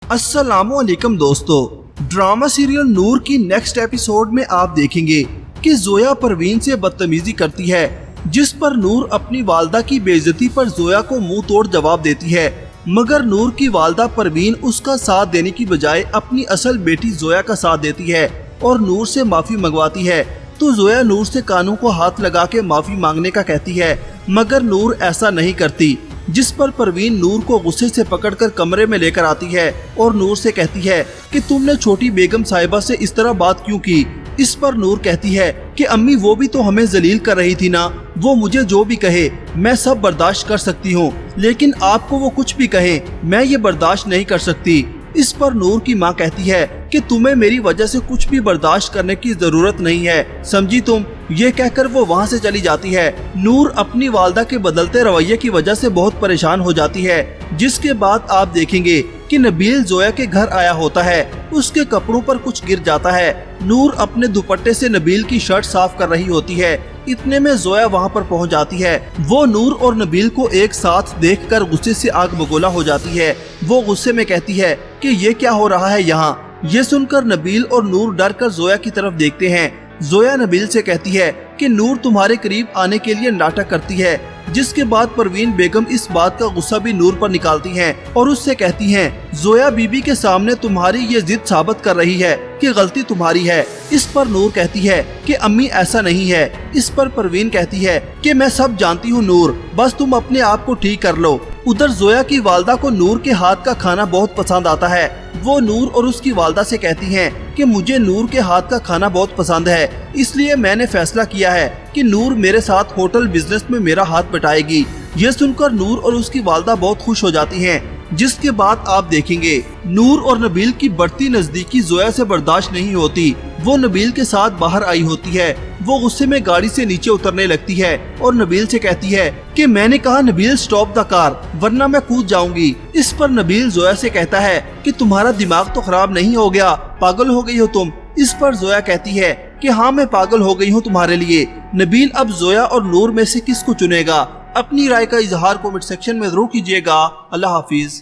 अस्सलामु अलैकुम दोस्तों, ड्रामा सीरियल नूर की नेक्स्ट एपिसोड में आप देखेंगे कि जोया परवीन से बदतमीजी करती है, जिस पर नूर अपनी वालदा की बेइज्जती पर जोया को मुंह तोड़ जवाब देती है। मगर नूर की वालदा परवीन उसका साथ देने की बजाय अपनी असल बेटी जोया का साथ देती है और नूर से माफी मंगवाती है। तो जोया नूर से कानों को हाथ लगा के माफी मांगने का कहती है, मगर नूर ऐसा नहीं करती, जिस पर परवीन नूर को गुस्से से पकड़कर कमरे में लेकर आती है और नूर से कहती है कि तुमने छोटी बेगम साहिबा से इस तरह बात क्यों की। इस पर नूर कहती है कि अम्मी वो भी तो हमें जलील कर रही थी ना, वो मुझे जो भी कहे मैं सब बर्दाश्त कर सकती हूँ, लेकिन आपको वो कुछ भी कहे मैं ये बर्दाश्त नहीं कर सकती। इस पर नूर की माँ कहती है कि तुम्हें मेरी वजह से कुछ भी बर्दाश्त करने की जरूरत नहीं है, समझी तुम। ये कहकर वो वहाँ से चली जाती है। नूर अपनी वालदा के बदलते रवैये की वजह से बहुत परेशान हो जाती है, जिसके बाद आप देखेंगे कि नबील जोया के घर आया होता है। उसके कपड़ों पर कुछ गिर जाता है। नूर अपने दुपट्टे से नबील की शर्ट साफ कर रही होती है। इतने में जोया वहाँ पर पहुँच जाती है। वो नूर और नबील को एक साथ देखकर गुस्से से आग बगोला हो जाती है। वो गुस्से में कहती है कि ये क्या हो रहा है यहाँ। ये सुनकर नबील और नूर डर कर जोया की तरफ देखते हैं। जोया नबील से कहती है कि नूर तुम्हारे करीब आने के लिए नाटक करती है, जिसके बाद परवीन बेगम इस बात का गुस्सा भी नूर पर निकालती हैं और उससे कहती हैं जोया बीबी के सामने तुम्हारी ये जिद साबित कर रही है कि गलती तुम्हारी है। इस पर नूर कहती है कि अम्मी ऐसा नहीं है। इस पर परवीन कहती है कि मैं सब जानती हूँ नूर, बस तुम अपने आप को ठीक कर लो। उधर जोया की वालदा को नूर के हाथ का खाना बहुत पसंद आता है। वो नूर और उसकी वालदा से कहती हैं कि मुझे नूर के हाथ का खाना बहुत पसंद है, इसलिए मैंने फैसला किया है कि नूर मेरे साथ होटल बिजनेस में मेरा हाथ बटाएगी। ये सुनकर नूर और उसकी वालदा बहुत खुश हो जाती हैं, जिसके बाद आप देखेंगे नूर और नबील की बढ़ती नजदीकी जोया से बर्दाश्त नहीं होती। वो नबील के साथ बाहर आई होती है। वो गुस्से में गाड़ी से नीचे उतरने लगती है और नबील से कहती है कि मैंने कहा नबील स्टॉप द कार, वरना मैं कूद जाऊंगी। इस पर नबील जोया से कहता है कि तुम्हारा दिमाग तो खराब नहीं हो गया, पागल हो गई हो तुम। इस पर जोया कहती है कि हाँ मैं पागल हो गई हूँ तुम्हारे लिए। नबील अब जोया और नूर में से किसको चुनेगा? अपनी राय का इजहार कमेंट सेक्शन में जरूर कीजिएगा। अल्लाह हाफिज।